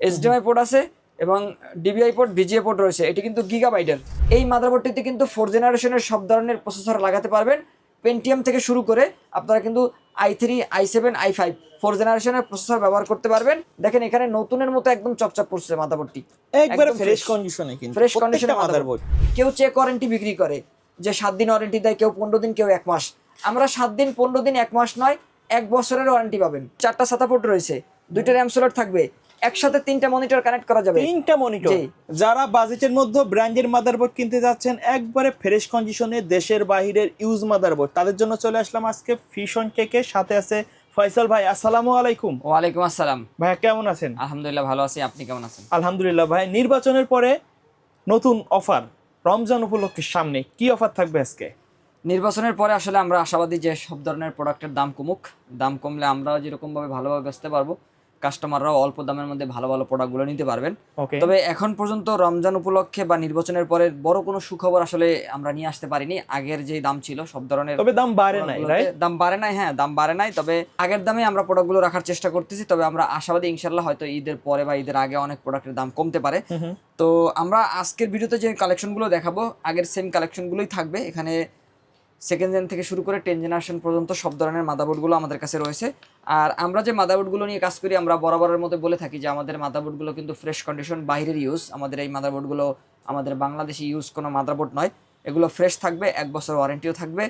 HDMI port আছে এবং DVI port, VGA port রয়েছে। এটি কিন্তু গিগাবাইটের। এই মাদারবোর্ডটিতে কিন্তু 4 জেনারেশনের সব ধরনের প্রসেসর লাগাতে পারবেন। পেন্টিয়াম থেকে শুরু করে আপনারা কিন্তু i3, i7, i5 4 জেনারেশনের প্রসেসর ব্যবহার করতে পারবেন। দেখেন এখানে নতুনের মতো একদম চকচক করছে মাদারবোর্ডটি, একবারে ফ্রেশ কন্ডিশনে, কিন্তু ফ্রেশ কন্ডিশনে প্রত্যেকটা মাদারবোর্ড। কেউ চেক ওয়ারেন্টি বিক্রি করে যে 7 দিন ওয়ারেন্টি দেয়, কেউ 15 দিন, কেউ 1 মাস। আমরা 7 দিন, 15 দিন, 1 মাস নয়, 1 বছরের ওয়ারেন্টি পাবেন। 4টা SATA পোর্ট রয়েছে, 2টা RAM স্লট থাকবে, একসাথে 3টা মনিটর কানেক্ট করা যাবে। 3টা মনিটর। যারা বাজেটের মধ্যে ব্র্যান্ডের মাদারবোর্ড কিনতে যাচ্ছেন, একবারে ফ্রেশ কন্ডিশনে, দেশের বাইরের ইউজ মাদারবোর্ড, তাদের জন্য চলে আসলাম আজকে ফিশন কেকে। সাথে আছে ফয়সাল ভাই। আসসালামু আলাইকুম। ওয়ালাইকুম আসসালাম। ভাইয়া কেমন আছেন? আলহামদুলিল্লাহ ভালো আছি, আপনি কেমন আছেন? আলহামদুলিল্লাহ। ভাই, নির্বাচনের পরে নতুন অফার, রমজান উপলক্ষে সামনে কি অফার থাকবে আজকে? নির্বাচনের পরে আসলে আমরা আশাবাদী যে সব ধরনের প্রোডাক্টের দাম কমুক। দাম কমলে আমরা যেরকমভাবে ভালোভাবে বেচতে পারবো, কাস্টমাররাও অল্প দামের মধ্যে ভালো ভালো প্রোডাক্টগুলো নিতে পারবেন। তবে এখন পর্যন্ত রমজান উপলক্ষে বা নির্বাচনের পরে বড় কোনো সুখবর আসলে আমরা নিয়ে আসতে পারিনি। আগের যে দাম ছিল সব ধরনের, তবে দাম বাড়ে নাই, রাইট? দাম বাড়ে নাই, হ্যাঁ দাম বাড়ে নাই, তবে আগের দামে আমরা প্রোডাক্টগুলো রাখার চেষ্টা করতেছি। তবে আমরা আশাবাদী ইনশাল্লাহ হয়তো ঈদের পরে বা ঈদের আগে অনেক প্রোডাক্টের দাম কমতে পারে। তো আমরা আজকের ভিডিওতে যে কালেকশনগুলো দেখাবো, আগের সেম কালেকশনগুলোই থাকবে। এখানে সেকেন্ড জেন থেকে শুরু করে 10 জেনারেশন পর্যন্ত সব ধরনের মাদারবোর্ডগুলো আমাদের কাছে রয়েছে। আর আমরা যে মাদারবোর্ডগুলো নিয়ে কাজ করি, আমরা বরাবরের মধ্যে বলে থাকি যে আমাদের মাদারবোর্ডগুলো কিন্তু ফ্রেশ কন্ডিশন, বাইরের ইউজ। আমাদের এই মাদারবোর্ডগুলো আমাদের বাংলাদেশি ইউজ কোনো মাদারবোর্ড নয়। এগুলো ফ্রেশ থাকবে, 1 বছর ওয়ারেন্টিও থাকবে,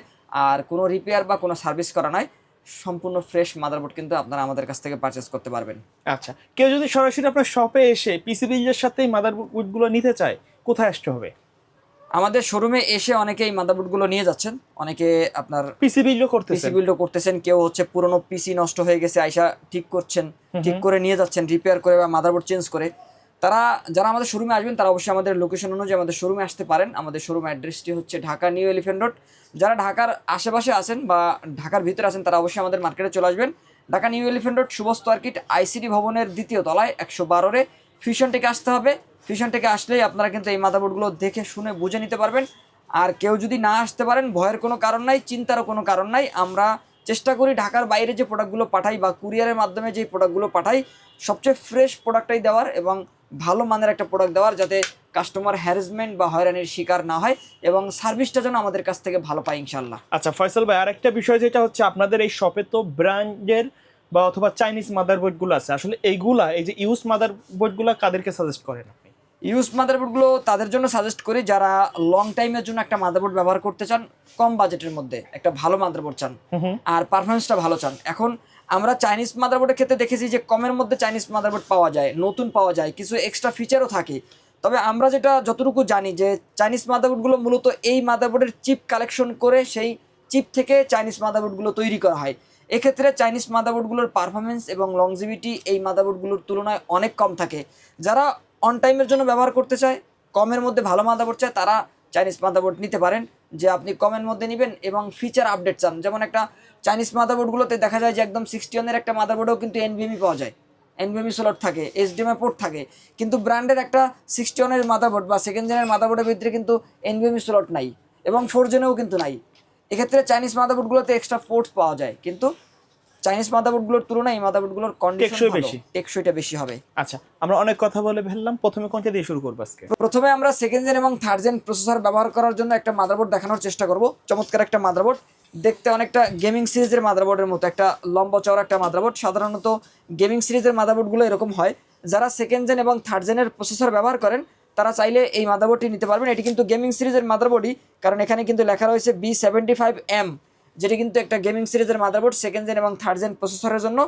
আর কোনো রিপেয়ার বা কোনো সার্ভিস করা নয়। সম্পূর্ণ ফ্রেশ মাদারবোর্ড কিন্তু আপনারা আমাদের কাছ থেকে পারচেস করতে পারবেন। আচ্ছা, কেউ যদি সরাসরি আপনার শপে এসে পিসি বিল্ডের সাথে মাদারবোর্ডগুলো নিতে চায়, কোথায় আসতে হবে? আমাদের শোরুমে এসে অনেকে এই মাদারবোর্ডগুলো নিয়ে যাচ্ছেন, অনেকে আপনার পিসি বিল্ডও করতেছেন। কেউ হচ্ছে পুরনো পিসি নষ্ট হয়ে গেছে, আইসা ঠিক করছেন, ঠিক করে নিয়ে যাচ্ছেন, রিপেয়ার করে বা মাদারবোর্ড চেঞ্জ করে। যারা আমাদের শোরুমে আসবেন তারা অবশ্যই আমাদের লোকেশন অনুযায়ী আমাদের শোরুমে আসতে পারেন। আমাদের শোরুম অ্যাড্রেসটি হচ্ছে ঢাকা নিউ এলিফ্যান্ট রোড। যারা ঢাকার আশেপাশে আছেন বা ঢাকার ভিতরে আছেন তারা অবশ্যই আমাদের মার্কেটে চলে আসবেন। Dhaka new elephant road, শুভস্ত আর্কিট, ICD ভবনের 2য় তলায় 112-এ ফিউশন থেকে আসতে হবে। ফিউশন থেকে আসলেই আপনারা কিন্তু এই মাদারবোর্ডগুলো দেখে শুনে বুঝে নিতে পারবেন। আর কেউ যদি না আসতে পারেন, ভয়ের কোনো কারণ নাই, চিন্তারও কোনো কারণ নাই। আমরা চেষ্টা করি ঢাকার বাইরে যে প্রোডাক্টগুলো পাঠাই বা কুরিয়ারের মাধ্যমে যে প্রোডাক্টগুলো পাঠাই, সবচেয়ে ফ্রেশ প্রোডাক্টটাই দেওয়ার এবং ভালো মানের একটা প্রোডাক্ট দেওয়ার, যাতে কাস্টমার হ্যারাসমেন্ট বা হয়রানির শিকার না হয় এবং সার্ভিসটা যেন আমাদের কাছ থেকে ভালো পাই ইনশাল্লাহ। আচ্ছা ফয়সাল ভাই, আরেকটা বিষয় যেটা হচ্ছে, আপনাদের এই শপে তো ব্র্যান্ডের বা অথবা চাইনিজ মাদারবোর্ডগুলো আছে। আসলে এইগুলা, এই যে ইউজ মাদারবোর্ডগুলো কাদেরকে সাজেস্ট করেন আপনি? ইউজ মাদারবোর্ডগুলো তাদের জন্য সাজেস্ট করি যারা লং টাইমের জন্য একটা মাদারবোর্ড ব্যবহার করতে চান, কম বাজেটের মধ্যে একটা ভালো মাদারবোর্ড চান আর পারফরমেন্সটা ভালো চান। এখন আমরা চাইনিজ মাদারবোর্ডের ক্ষেত্রে দেখেছি যে কমের মধ্যে চাইনিজ মাদারবোর্ড পাওয়া যায়, নতুন পাওয়া যায়, কিছু এক্সট্রা ফিচারও থাকে। তবে আমরা যেটা যতটুকু জানি যে চাইনিজ মাদারবোর্ডগুলো মূলত এই মাদারবোর্ডের চিপ কালেকশন করে সেই চিপ থেকে চাইনিজ মাদারবোর্ডগুলো তৈরি করা হয়। এক্ষেত্রে চাইনিজ মাদারবোর্ডগুলোর পারফরমেন্স এবং লংজিভিটি এই মাদারবোর্ডগুলোর তুলনায় অনেক কম থাকে। যারা অন টাইমের জন্য ব্যবহার করতে চায়, কমের মধ্যে ভালো মাদারবোর্ড চায়, তারা চাইনিজ মাদারবোর্ড নিতে পারেন। যে আপনি কমের মধ্যে নেবেন এবং ফিচার আপডেট চান, যেমন একটা চাইনিজ মাদারবোর্ডগুলোতে দেখা যায় যে একদম 61-এর একটা মাদারবোর্ডেও কিন্তু NVMe পাওয়া যায়, NVMe স্লট থাকে, HDMI পোর্ট থাকে, কিন্তু ব্র্যান্ডের একটা 61-এর মাদারবোর্ড বা সেকেন্ড জেনের মাদারবোর্ডের ভিতরে কিন্তু NVMe স্লট নাই এবং 4 জেনেও কিন্তু নাই। এক্ষেত্রে চাইনিজ মাদারবোর্ডগুলোতে এক্সট্রা পোর্টস পাওয়া যায়, কিন্তু চাইনিজ মাদারবোর্ডগুলোর তুলনায় এই মাদারবোর্ডগুলোর কন্ডিশন বেশি, টেকসইটা বেশি হবে। আচ্ছা, আমরা অনেক কথা বলে ফেললাম, প্রথমে কোনটা দিয়ে শুরু করব আজকে? প্রথমে আমরা সেকেন্ড জেন এবং থার্ড জেন প্রসেসর ব্যবহার করার জন্য একটা মাদারবোর্ড দেখানোর চেষ্টা করব। চমৎকার একটা মাদারবোর্ড, দেখতে অনেকটা গেমিং সিরিজের মাদারবোর্ডের মতো, একটা লম্বা চওড়া একটা মাদারবোর্ড। সাধারণত গেমিং সিরিজের মাদারবোর্ডগুলো এরকম হয়। যারা সেকেন্ড জেন এবং থার্ড জেনের প্রসেসর ব্যবহার করেন তারা চাইলে এই মাদারবোর্ডটি নিতে পারবেন। এটি কিন্তু গেমিং সিরিজের মাদারবোর্ডই, কারণ এখানে কিন্তু লেখা রয়েছে B75M, যেটি কিন্তু একটা গেমিং সিরিজের মাদারবোর্ড সেকেন্ড জেন এবং থার্ড জেন প্রসেসরের জন্য।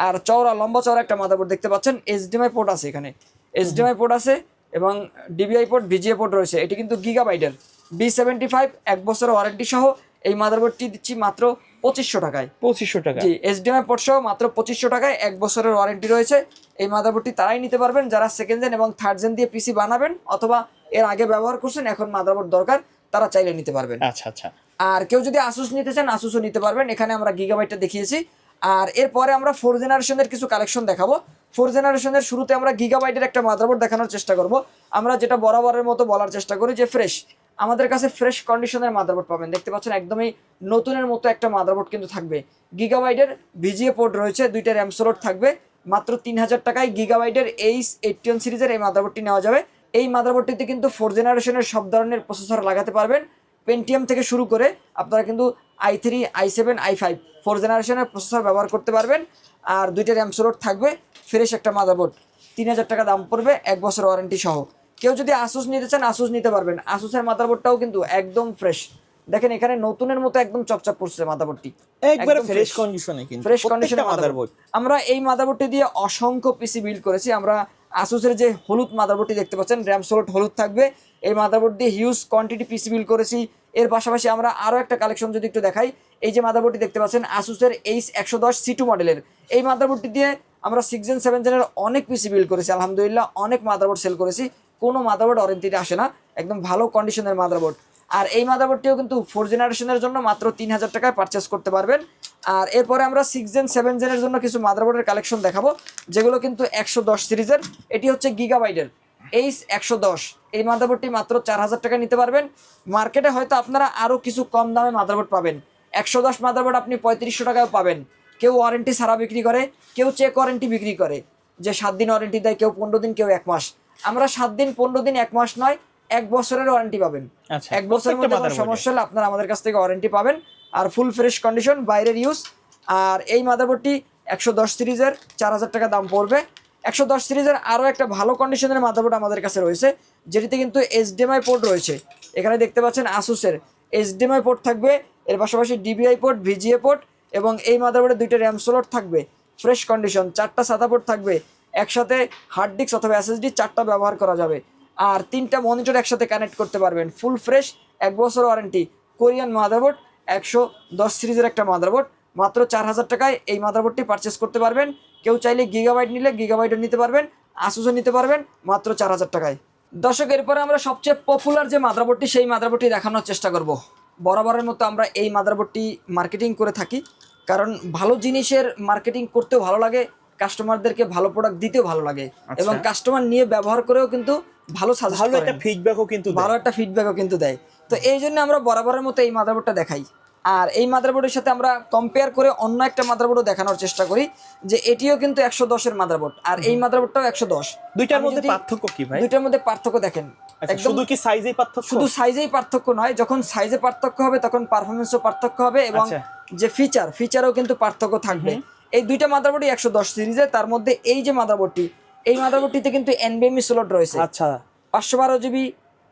আর লম্বা চওড়া একটা মাদারবোর্ড দেখতে পাচ্ছেন। HDMI পোর্ট আছে, এখানে HDMI পোর্ট আছে এবং DVI পোর্ট, VGA পোর্ট রয়েছে। এটি কিন্তু গিগাবাইটের B75, 1 বছরের ওয়ারেন্টি সহ। এই মাদারবোর্ডটি দিচ্ছি মাত্র 2500 টাকায়। 2500 টাকা? জি, HDMI পোর্ট সহ মাত্র 2500 টাকায়, 1 বছরের ওয়ারেন্টি রয়েছে। এই মাদারবোর্ডটি তারাই নিতে পারবেন যারা সেকেন্ড জেন এবং থার্ড জেন দিয়ে পিসি বানাবেন অথবা এর আগে ব্যবহার করছেন, এখন মাদারবোর্ড দরকার, তারা চাইলে নিতে পারবেন। আচ্ছা আচ্ছা। আর কেউ যদি আসুস নিতে চান, আসুসও নিতে পারবেন। এখানে আমরা গিগাবাইটটা দেখিয়েছি। আর এরপরে আমরা 4 জেনারেশনের কিছু কালেকশন দেখাবো। 4 জেনারেশনের শুরুতে আমরা গিগাবাইটের একটা মাদারবোর্ড দেখানোর চেষ্টা করব। আমরা যেটা বরাবরের মতো বলার চেষ্টা করি যে ফ্রেশ, আমাদের কাছে ফ্রেশ কন্ডিশনের মাদারবোর্ড পাবেন। দেখতে পাচ্ছেন একদমই নতুনের মতো একটা মাদারবোর্ড কিন্তু থাকবে। গিগাবাইটের VGA পোর্ট রয়েছে, 2টা RAM স্লট থাকবে মাত্র 3000 টাকায় গিগাবাইটের H81 সিরিজের এই মাদারবোর্ডটি নেওয়া যাবে। এই মাদারবোর্ডটিতে কিন্তু 4 জেনারেশনের সব ধরনের প্রসেসর লাগাতে পারবেন। পেন্টিয়াম থেকে শুরু করে আপনারা কিন্তু i3, i7, i5 4 জেনারেশনের প্রসেসর ব্যবহার করতে পারবেন। আর 2টা র্যাম স্লট থাকবে। ফ্রেশ একটা মাদারবোর্ড, 3000 টাকা দাম পড়বে, 1 বছর ওয়ারেন্টি সহ। কেউ যদি আসুস নিতে চান আসুস নিতে পারবেন। আসুসের মাদারবোর্ডটাও কিন্তু একদম ফ্রেশ। দেখেন এখানে নতুনের মতো একদম চকচক করছে মাদারবোর্ডটি, একবারে ফ্রেশ কন্ডিশনে, কিন্তু ফ্রেশ প্রত্যেকটা কন্ডিশনের মাদারবোর্ড। আমরা এই মাদারবোর্ডটি দিয়ে অসংখ্য পিসি বিল্ড করেছি। আমরা আসুসের যে হলুদ মাদারবোর্ডটি দেখতে পাচ্ছেন, র্যাম স্লট হলুদ থাকবে, এই মাদারবোর্ড দিয়ে হিউজ কোয়ান্টিটি পিসি বিল্ড করেছি। এর পাশাপাশি আমরা আরও একটা কালেকশন যদি একটু দেখাই, এই যে মাদারবোর্ডটি দেখতে পাচ্ছেন আসুসের H110 C2 মডেলের, এই মাদারবোর্ডটি দিয়ে আমরা 6 জেন 7 জেনের অনেক পিসি বিল্ড করেছি। আলহামদুলিল্লাহ অনেক মাদারবোর্ড সেল করেছি, কোনো মাদারবোর্ড ওয়ারেন্টিতে আসে না, একদম ভালো কন্ডিশনের মাদারবোর্ড। আর এই মাদারবোর্ডটিও কিন্তু 4 জেনারেশনের জন্য মাত্র 3000 টাকায় পারচেস করতে পারবেন। আর এরপরে আমরা 6 জেন 7 জেনের জন্য কিছু মাদারবোর্ডের কালেকশন দেখাবো, যেগুলো কিন্তু 110 সিরিজের। এটি হচ্ছে গিগাবাইটের H110। এই মাদারবোর্ডটি মাত্র 4000 টাকা নিতে পারবেন। মার্কেটে হয়তো আপনারা আরও কিছু কম দামে মাদারবোর্ড পাবেন। 110 মাদারবোর্ড আপনি 3500 টাকায় পাবেন। কেউ ওয়ারেন্টি ছাড়া বিক্রি করে, কেউ চেক ওয়ারেন্টি বিক্রি করে, যে 7 দিন ওয়ারেন্টি দেয়, কেউ 15 দিন, কেউ 1 মাস। আমরা 7 দিন, 15 দিন, 1 মাস নয়, 1 বছরের ওয়ারেন্টি পাবেন। 1 বছরের মধ্যে কোনো সমস্যা হলে আপনারা আমাদের কাছ থেকে ওয়ারেন্টি পাবেন। আর ফুল ফ্রেশ কন্ডিশন, বাইরের ইউজ। আর এই মাদারবোর্ডটি 110 সিরিজের 4000 টাকা দাম পড়বে। 110 সিরিজের আরও একটা ভালো কন্ডিশনের মাদারবোর্ড আমাদের কাছে রয়েছে, যেটিতে কিন্তু HDMI পোর্ট রয়েছে। এখানে দেখতে পাচ্ছেন আসুসের HDMI পোর্ট থাকবে, এর পাশাপাশি DVI পোর্ট, VGA পোর্ট, এবং এই মাদারবোর্ডে 2টা র্যাম স্লট থাকবে। ফ্রেশ কন্ডিশন, 4টা সাদা পোর্ট থাকবে। একসাথে হার্ড ডিস্ক অথবা SSD 4টা ব্যবহার করা যাবে। আর 3টা মনিটর একসাথে কানেক্ট করতে পারবেন। ফুল ফ্রেশ, 1 বছর ওয়ারেন্টি, কোরিয়ান মাদারবোর্ড, 110 সিরিজের একটা মাদারবোর্ড। মাত্র 4000 টাকায় এই মাদারবোর্ডটি পারচেস করতে পারবেন। কেউ চাইলে গিগাবাইট নিলে গিগাবাইটও নিতে পারবেন, আসুসও নিতে পারবেন মাত্র 4000 টাকায়। দর্শক, এরপরে আমরা সবচেয়ে পপুলার যে মাদারবোর্ডটি, সেই মাদারবোর্ডটি দেখানোর চেষ্টা করব। বরাবরের মতো আমরা এই মাদারবোর্ডটি মার্কেটিং করে থাকি, কারণ ভালো জিনিসের মার্কেটিং করতেও ভালো লাগে, কাস্টমারদেরকে ভালো প্রোডাক্ট দিতেও ভালো লাগে, এবং কাস্টমার নিয়ে ব্যবহার করেও কিন্তু ভালো একটা ফিডব্যাকও কিন্তু দেয়। তো এই জন্য আমরা বরাবরের মতো এই মাদারবোর্ডটা দেখাই। আর এই মাদারবোর্ডের সাথে আমরা কম্পেয়ার করে অন্য একটা মাদারবোর্ডও দেখানোর চেষ্টা করি, যে এটিও কিন্তু 110 এর মাদারবোর্ড, আর এই মাদারবোর্ডটাও 110। দুইটার মধ্যে পার্থক্য কি ভাই? দুইটার মধ্যে পার্থক্য দেখেন, শুধু কি সাইজেই পার্থক্য? শুধু সাইজেই পার্থক্য নয়, যখন সাইজে পার্থক্য হবে তখন পারফরমেন্সও পার্থক্য হবে, এবং যে ফিচারও কিন্তু পার্থক্য থাকবে। এই দুইটা মাদারবোর্ডই 110 সিরিজে। তার মধ্যে এই যে মাদারবোর্ডটি, এই মাদারবোর্ডটিতে কিন্তু NVMe স্লট রয়েছে। আচ্ছা, 512 জিবি,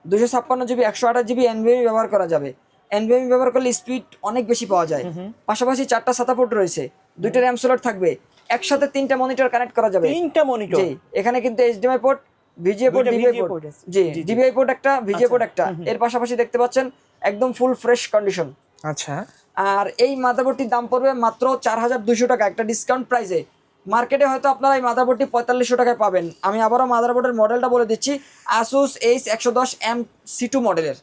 256 জিবি, 128 জিবি NVMe ব্যবহার করা যাবে। NVMe ব্যবহার করলে স্পিড অনেক বেশি পাওয়া যায়। পাশাপাশি 4টা SATA পোর্ট রয়েছে, 2টা র্যাম স্লট থাকবে, একসাথে 3টা মনিটর কানেক্ট করা যাবে। 3টা মনিটর? জি, এখানে কিন্তু HDMI port, VGA port, DVI port, জি DVI পোর্ট একটা, VGA পোর্ট একটা। এর পাশাপাশি দেখতে পাচ্ছেন একদম ফুল ফ্রেশ কন্ডিশন। আচ্ছা, আর এই মাদারবোর্ডটির দাম পড়বে মাত্র 4200 টাকা, একটা ডিসকাউন্ট প্রাইসে। মার্কেটে হয়তো আপনারা এই মাদারবোর্ডটি 4500 টাকায় পাবেন। আমি আবারও মাদারবোর্ডের মডেলটা বলে দিচ্ছি, Asus H110M C2 মডেলের।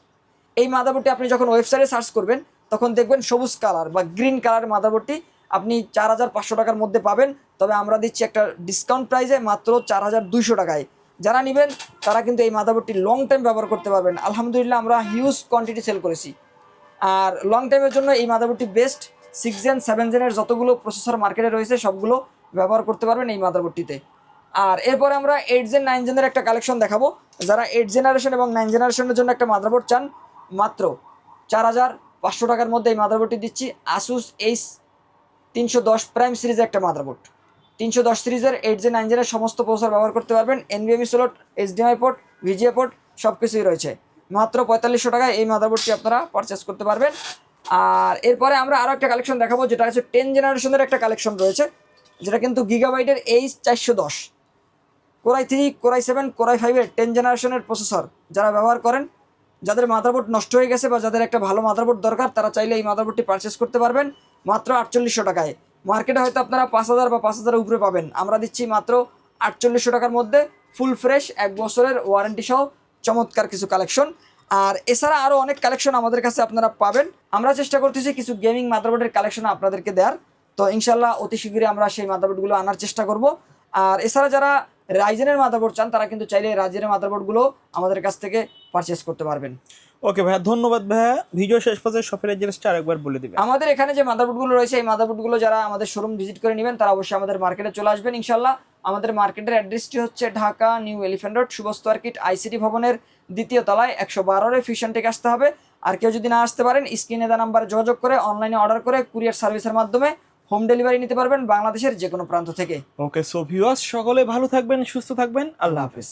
এই মাদারবোর্ডটি আপনি যখন ওয়েবসাইটে সার্চ করবেন তখন দেখবেন সবুজ কালার বা গ্রিন কালারের মাদারবোর্ডটি আপনি 4500 টাকার মধ্যে পাবেন। তবে আমরা দিচ্ছি একটা ডিসকাউন্ট প্রাইসে মাত্র 4200 টাকায়। যারা নেবেন তারা কিন্তু এই মাদারবোর্ডটি লং টাইম ব্যবহার করতে পারবেন। আলহামদুলিল্লাহ আমরা হিউজ কোয়ান্টিটি সেল করেছি। আর লং টাইমের জন্য এই মাদারবোর্ডটি বেস্ট। 6 জেন 7 জেনের যতগুলো প্রসেসর মার্কেটে রয়েছে সবগুলো ব্যবহার করতে পারবেন এই মাদারবোর্ডটিতে। আর এরপরে আমরা 8 জেন 9 জেনের একটা কালেকশন দেখাবো। যারা 8 জেনারেশন এবং 9 জেনারেশনের জন্য একটা মাদারবোর্ড চান, মাত্র 4500 টাকার মধ্যে এই মাদারবোর্ডটি দিচ্ছি। Asus H310 প্রাইম সিরিজের একটা মাদারবোর্ড। 310 সিরিজের 8 জেন 9 জেনের সমস্ত প্রসেসর ব্যবহার করতে পারবেন। NVMe slot, HDMI port, VGA port সব কিছুই রয়েছে। মাত্র 4500 টাকায় এই মাদারবোর্ডটি আপনারা পারচেস করতে পারবেন। আর এরপরে আমরা আরও একটা কালেকশন দেখাবো, যেটা হচ্ছে 10 জেনারেশনের একটা কালেকশন রয়েছে, যেটা কিন্তু গিগাবাইটের H410 Core i3, Core i7, Core i5 এর 10 জেনারেশনের প্রসেসর যারা ব্যবহার করেন, যাদের মাদারবোর্ড নষ্ট হয়ে গেছে বা যাদের একটা ভালো মাদারবোর্ড দরকার, তারা চাইলে এই মাদারবোর্ডটি পারচেস করতে পারবেন মাত্র 4800 টাকায়। মার্কেটে হয়তো আপনারা 5000 বা 5000 উপরে পাবেন, আমরা দিচ্ছি মাত্র 4800 টাকার মধ্যে ফুল ফ্রেশ 1 বছরের ওয়ারেন্টি সহ চমৎকার কিছু কালেকশন। আর এছাড়া আরও অনেক কালেকশন আমাদের কাছে আপনারা পাবেন। আমরা চেষ্টা করতেছি কিছু গেমিং মাদারবোর্ডের কালেকশন আপনাদেরকে দেওয়ার। তো ইনশাল্লাহ অতি শীঘ্রই আমরা সেই মাদারবোর্ডগুলো আনার চেষ্টা করব। আর এছাড়া যারা রাইজেনের মাদারবোর্ড চান, তারা কিন্তু চাইলে রাইজেনের মাদারবোর্ডগুলো আমাদের কাছ থেকে পারচেস করতে পারবেন। ওকে ভাইয়া, ধন্যবাদ ভাইয়া। ভিডিও শেষ পর্যন্ত শপের অ্যাড্রেসটা আরেকবার বলে দিবেন। আমাদের এখানে যে মাদারবোর্ডগুলো রয়েছে এই মাদারবোর্ডগুলো যারা আমাদের শোরুম ভিজিট করে নেবেন তারা অবশ্যই আমাদের মার্কেটে চলে আসবেন ইনশাল্লাহ। আমাদের মার্কেটের অ্যাড্রেসটি হচ্ছে Dhaka new elephant road Shubhasto market ICT ভবনের 2য় তলায় 112 ফিউশন টেক আসতে হবে। আর কেউ যদি না আসতে পারেন স্ক্রিনে দেওয়া নাম্বারে যোগাযোগ করে অনলাইনে অর্ডার করে কুরিয়ার সার্ভিসের মাধ্যমে হোম ডেলিভারি নিতে পারবেন বাংলাদেশের যে কোনো প্রান্ত থেকে। ওকে, সো ভিউয়ার্স সকলে ভালো থাকবেন, সুস্থ থাকবেন, আল্লাহ হাফেজ।